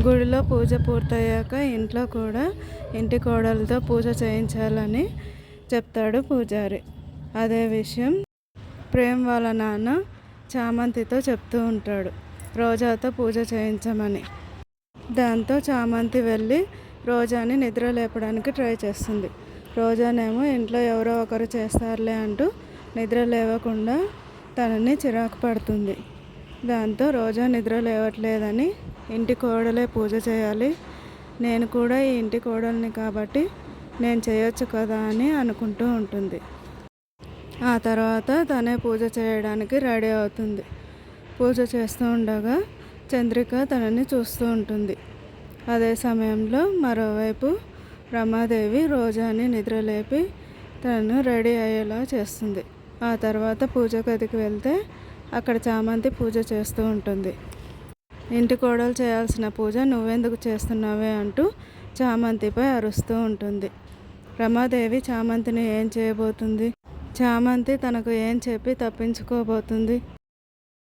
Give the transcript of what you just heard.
గుడిలో పూజ పూర్తయ్యాక ఇంట్లో కూడా ఇంటి కోడలతో పూజ చేయించాలని చెప్తాడు పూజారి. అదే విషయం ప్రేమ్ వాళ్ళ నాన్న చామంతితో చెప్తూ ఉంటాడు, రోజాతో పూజ చేయించమని. దాంతో చామంతి వెళ్ళి రోజాని నిద్ర లేపడానికి ట్రై చేస్తుంది. రోజానేమో ఇంట్లో ఎవరో ఒకరు చేస్తారులే అంటూ నిద్ర లేవకుండా తనని చిరాకు పడుతుంది. దాంతో రోజా నిద్ర లేవట్లేదని, ఇంటి కోడలే పూజ చేయాలి, నేను కూడా ఈ ఇంటి కోడల్ని కాబట్టి నేను చేయొచ్చు కదా అని అనుకుంటూ ఉంటుంది. ఆ తర్వాత తనే పూజ చేయడానికి రెడీ అవుతుంది. పూజ చేస్తూ ఉండగా చంద్రిక తనని చూస్తూ ఉంటుంది. అదే సమయంలో మరోవైపు రమాదేవి రోజాని నిద్రలేపి తనను రెడీ అయ్యేలా చేస్తుంది. ఆ తర్వాత పూజ గదికి వెళ్తే అక్కడ చామంతి పూజ చేస్తూ ఉంటుంది. ఇంటి కోడలు చేయాల్సిన పూజ నువ్వెందుకు చేస్తున్నావే అంటూ చామంతిపై అరుస్తూ ఉంటుంది. రమాదేవి చామంతిని ఏం చేయబోతుంది? చామంతి తనకు ఏం చెప్పి తప్పించుకోబోతుంది?